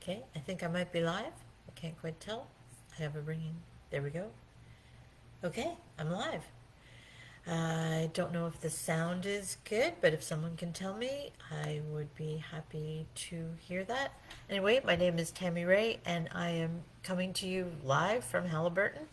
Okay, I think I might be live. I can't quite tell. I have a ringing. There we go. Okay, I'm live. I don't know if the sound is good, but if someone can tell me, I would be happy to hear that. Anyway, my name is Tammy Ray, and I am coming to you live from Halliburton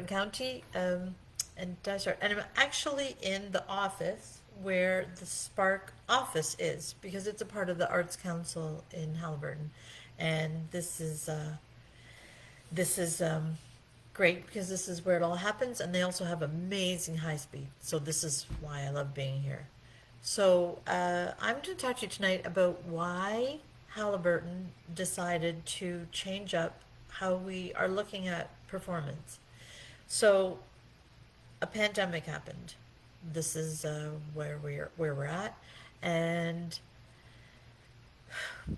County. And I'm actually in the office where the SPARC office is because it's a part of the Arts Council in Halliburton, and this is great because this is where it all happens, and they also have amazing high speed. So this is why I love being here. So I'm going to talk to you tonight about why Halliburton decided to change up how we are looking at performance. So a pandemic happened. This is where we're at, and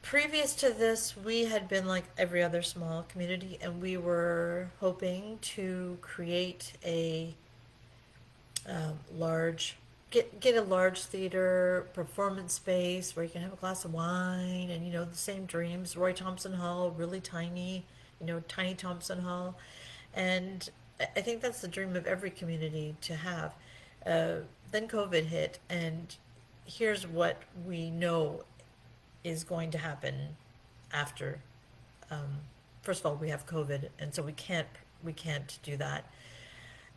previous to this, we had been like every other small community, and we were hoping to create a large get a large theater performance space where you can have a glass of wine and the same dreams. Roy Thompson Hall, really tiny, tiny Thompson Hall, and I think that's the dream of every community to have. Then COVID hit, and here's what we know is going to happen after. Um, First of all, we have COVID, and so we can't do that.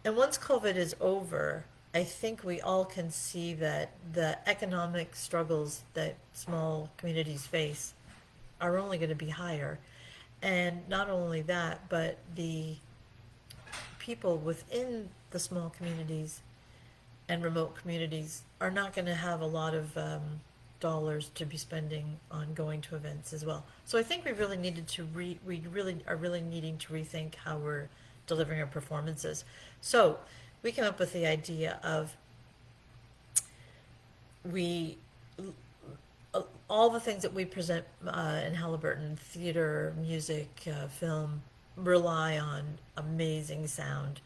And once COVID is over, I think we all can see that the economic struggles that small communities face are only going to be higher. And not only that, but the people within the small communities and remote communities are not going to have a lot of dollars to be spending on going to events as well. So I think we really needed to we really are really needing to rethink how we're delivering our performances. So we came up with the idea of we all the things that we present in Halliburton, theater, music, film, rely on amazing sound.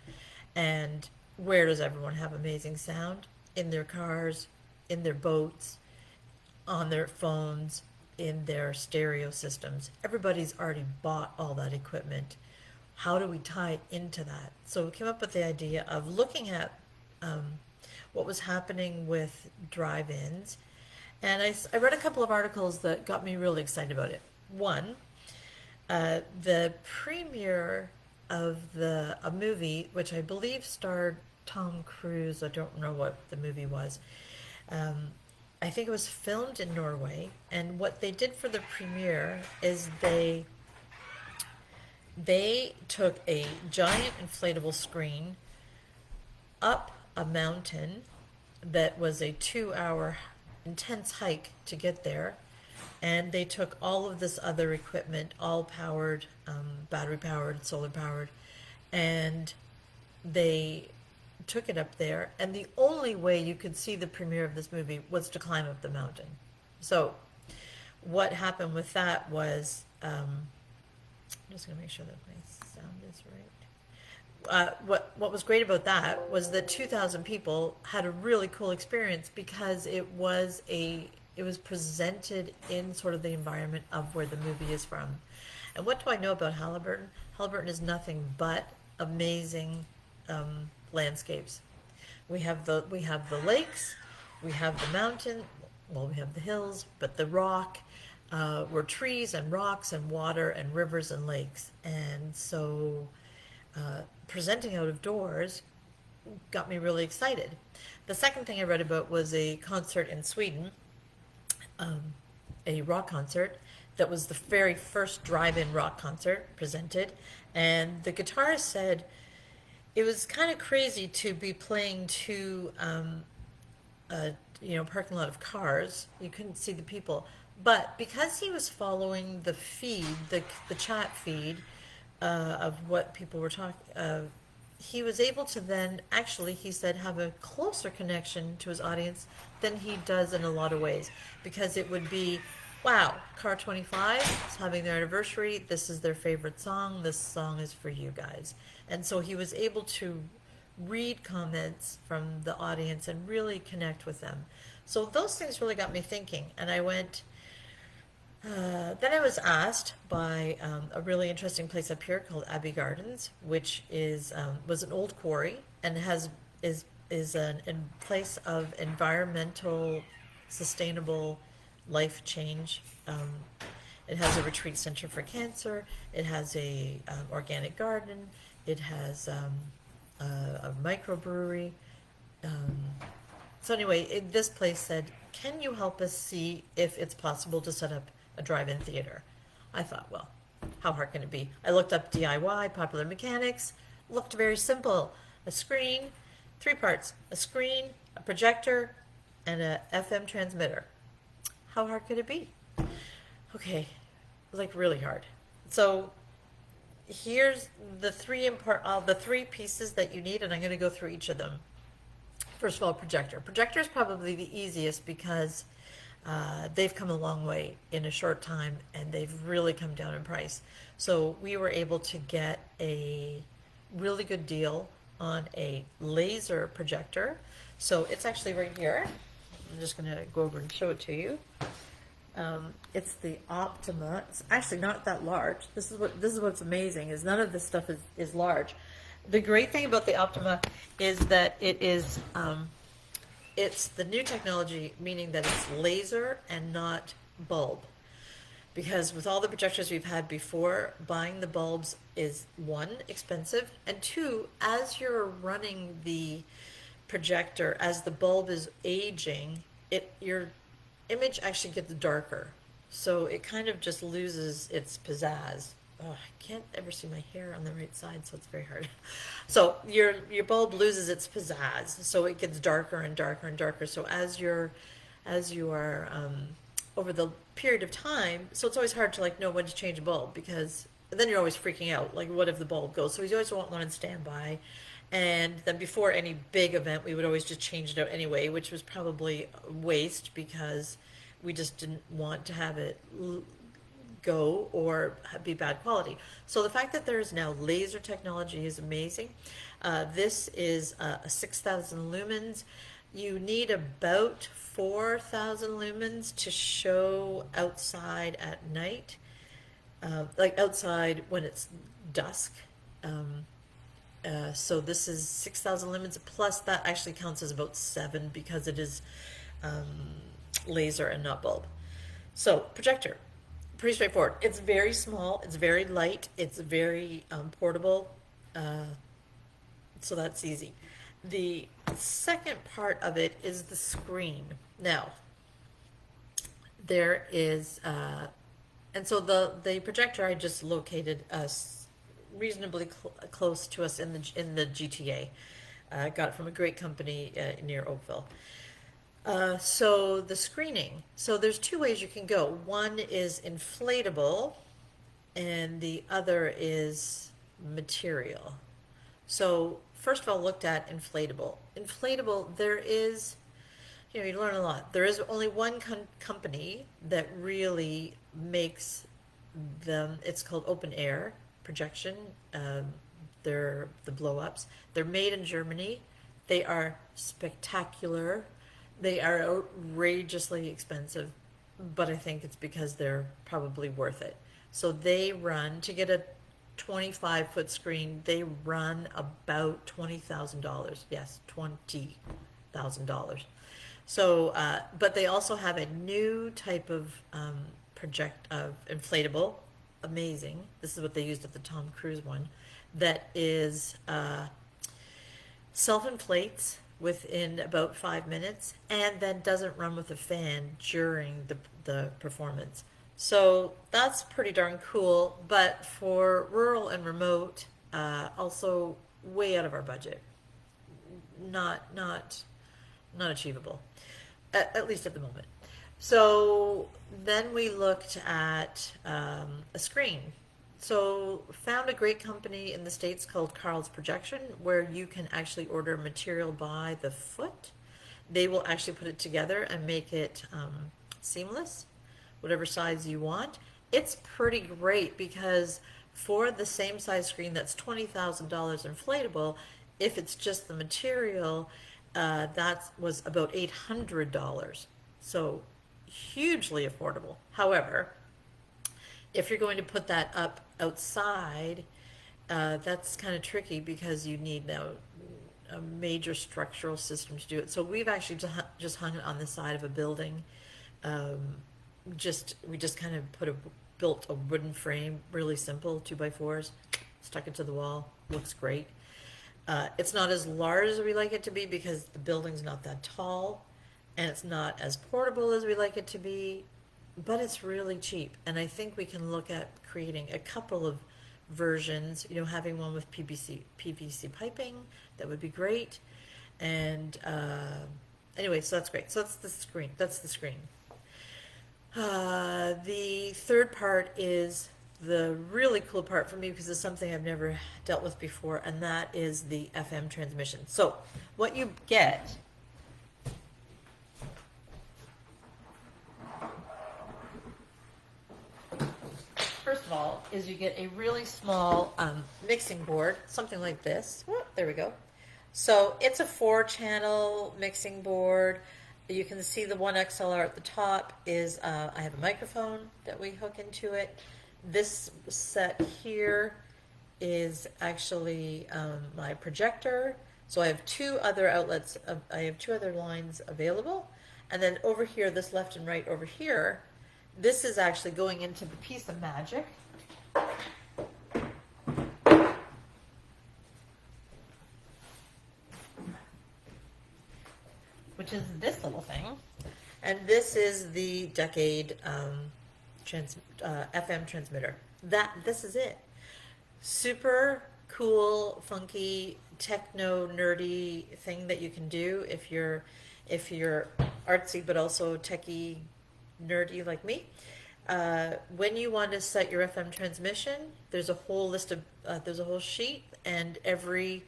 And where does everyone have amazing sound? In their cars, in their boats, on their phones, in their stereo systems. Everybody's already bought all that equipment. How do we tie it into that? So we came up with the idea of looking at what was happening with drive-ins. And I read a couple of articles that got me really excited about it. One, the premiere of a movie, which I believe starred Tom Cruise. I don't know what the movie was. Um, I think it was filmed in Norway, and what they did for the premiere is they took a giant inflatable screen up a mountain that was a 2 hour intense hike to get there, and they took all of this other equipment, all powered, battery powered, solar powered, and they took it up there, and the only way you could see the premiere of this movie was to climb up the mountain. So what happened with that was, I'm just going to make sure that my sound is right. What was great about that was that 2,000 people had a really cool experience because it was presented in sort of the environment of where the movie is from. And what do I know about Halliburton? Halliburton is nothing but amazing landscapes. We have the lakes, we have the mountain, well, we have the hills, but the rock, were trees and rocks and water and rivers and lakes. And so presenting out of doors got me really excited. The second thing I read about was a concert in Sweden, um, a rock concert that was the very first drive-in rock concert presented. And the guitarist said it was kind of crazy to be playing to a parking lot of cars. You couldn't see the people, but because he was following the feed, the chat feed of what people were talking, he was able to then actually, he said, have a closer connection to his audience than he does in a lot of ways, because it would be, wow, Car 25 is having their anniversary. This is their favorite song. This song is for you guys. And so he was able to read comments from the audience and really connect with them. So those things really got me thinking. And I went, Then I was asked by a really interesting place up here called Abbey Gardens, which is was an old quarry and has is an in place of environmental, sustainable life change. It has a retreat center for cancer. It has a organic garden. It has a microbrewery. Um, so anyway, this place said, "Can you help us see if it's possible to set up a drive-in theater?" I thought, well, how hard can it be? I looked up DIY, Popular Mechanics. Looked very simple. A screen, three parts: a screen, a projector, and a FM transmitter. How hard could it be? Okay, like really hard. So here's the three pieces that you need, and I'm going to go through each of them. First of all, projector. Projector is probably the easiest because they've come a long way in a short time and they've really come down in price. So we were able to get a really good deal on a laser projector. So it's actually right here. I'm just going to go over and show it to you. It's the Optima. It's actually not that large. This is what's amazing is none of this stuff is large. The great thing about the Optima is that it's the new technology, meaning that it's laser and not bulb. Because with all the projectors we've had before, buying the bulbs is one, expensive, and two, as you're running the projector, as the bulb is aging, your image actually gets darker. So it kind of just loses its pizzazz. Oh, I can't ever see my hair on the right side, so it's very hard. So your bulb loses its pizzazz, so it gets darker and darker and darker. So as you are over the period of time, so it's always hard to like know when to change a bulb because then you're always freaking out. Like, what if the bulb goes? So we always want one on standby. And then before any big event, we would always just change it out anyway, which was probably a waste because we just didn't want to have it go or be bad quality. So the fact that there is now laser technology is amazing. This is a 6,000 lumens. You need about 4,000 lumens to show outside at night, like outside when it's dusk. So this is 6,000 lumens, plus that actually counts as about 7 because it is laser and not bulb. So projector, pretty straightforward. It's very small, it's very light, it's very portable, so that's easy. The second part of it is the screen. Now, there is, and so the projector I just located reasonably close to us in the GTA. Got it from a great company near Oakville. So the screening. So there's two ways you can go. One is inflatable, and the other is material. So first of all, looked at inflatable. Inflatable, there is, you learn a lot. There is only one company that really makes them. It's called Open Air Projection. They're the blow-ups. They're made in Germany. They are spectacular. They are outrageously expensive, but I think it's because they're probably worth it. So they run, to get a 25-foot screen, they run about $20,000. Yes, $20,000. So, but they also have a new type of inflatable, amazing. This is what they used at the Tom Cruise one, that is self-inflates within about 5 minutes and then doesn't run with a fan during the performance. So that's pretty darn cool, but for rural and remote, also way out of our budget. Not achievable, at least at the moment. So then we looked at a screen. So found a great company in the States called Carl's Projection, where you can actually order material by the foot. They will actually put it together and make it seamless, whatever size you want. It's pretty great because for the same size screen that's $20,000 inflatable, if it's just the material, that was about $800. So hugely affordable. However, If you're going to put that up outside, that's kind of tricky because you need now a major structural system to do it. So we've actually just hung it on the side of a building. Um, we just kind of built a wooden frame, really simple, 2x4s, stuck it to the wall. Looks great. It's not as large as we like it to be because the building's not that tall, and it's not as portable as we like it to be, but it's really cheap. And I think we can look at creating a couple of versions, having one with PVC piping, that would be great. And anyway, so that's great. So that's the screen. The third part is the really cool part for me because it's something I've never dealt with before, and that is the FM transmission. So what you get first of all is you get a really small mixing board, something like this. Oh, there we go. So it's a 4-channel mixing board. You can see the one XLR at the top is, I have a microphone that we hook into it. This set here is actually my projector. So I have 2 other outlets, I have 2 other lines available. And then over here, this left and right over here, this is actually going into the piece of magic. Which is this little thing. And this is the Decade FM transmitter. This is it. Super cool, funky, techno, nerdy thing that you can do if you're artsy but also techie, nerdy like me. When you want to set your FM transmission, there's a whole there's a whole sheet, and every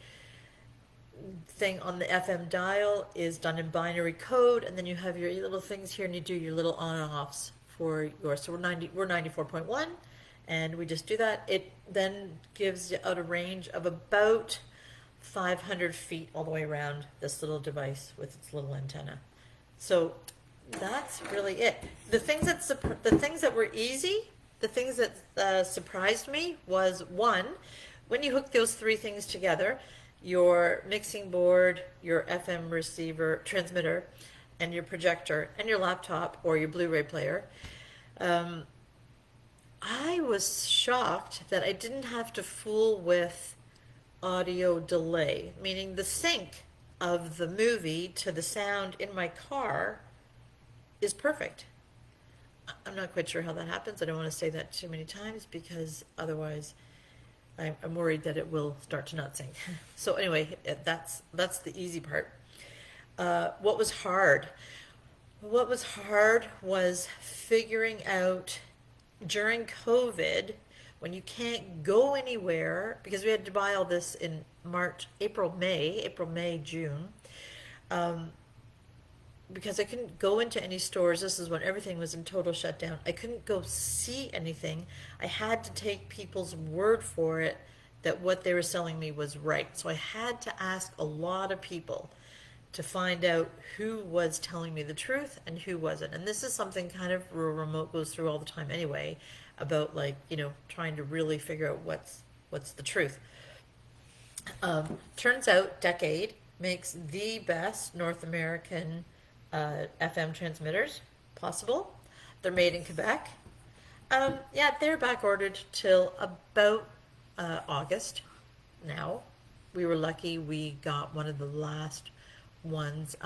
thing on the FM dial is done in binary code, and then you have your little things here, and you do your little on and offs for yours. So we're 94.1, and we just do that. It then gives you out a range of about 500 feet all the way around this little device with its little antenna. So that's really it. The things that were easy, the things that surprised me was, one, when you hook those 3 things together, your mixing board, your FM receiver, transmitter, and your projector, and your laptop or your Blu-ray player, I was shocked that I didn't have to fool with audio delay, meaning the sync of the movie to the sound in my car is perfect. I'm not quite sure how that happens. I don't want to say that too many times because otherwise I'm worried that it will start to not sync. So anyway, that's the easy part. What was hard? What was hard was figuring out during COVID, when you can't go anywhere, because we had to buy all this in April, May, June, because I couldn't go into any stores. This is when everything was in total shutdown. I couldn't go see anything. I had to take people's word for it that what they were selling me was right. So I had to ask a lot of people to find out who was telling me the truth and who wasn't. And this is something kind of remote goes through all the time anyway, about trying to really figure out what's the truth. Turns out Decade makes the best North American FM transmitters possible. They're made in Quebec. They're back ordered till about August now. We were lucky we got one of the last ones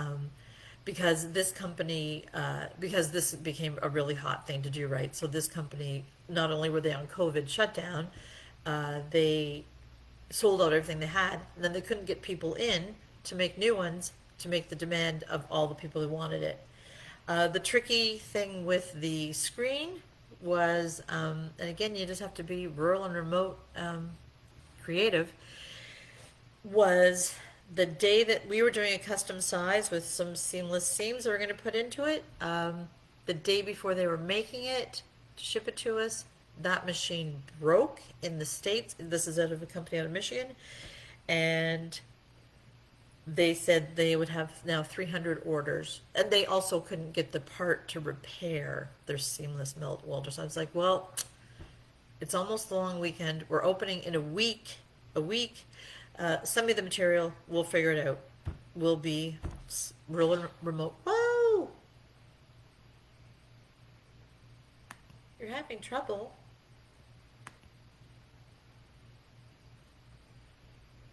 because this company, because this became a really hot thing to do, right? So this company, not only were they on COVID shutdown, they sold out everything they had, and then they couldn't get people in to make new ones to make the demand of all the people who wanted it. The tricky thing with the screen was, and again, you just have to be rural and remote creative, was the day that we were doing a custom size with some seamless seams that we're going to put into it, the day before they were making it to ship it to us, that machine broke in the States. This is out of a company out of Michigan, and they said they would have now 300 orders, and they also couldn't get the part to repair their seamless melt welder. So I was like, well, It's almost the long weekend. We're opening in a week. A week. Send me the material. We'll figure it out. We'll be real remote. Whoa! You're having trouble.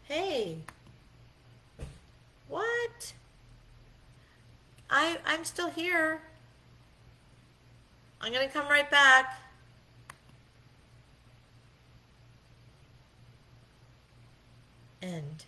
Hey. What? I'm still here. I'm gonna come right back. End.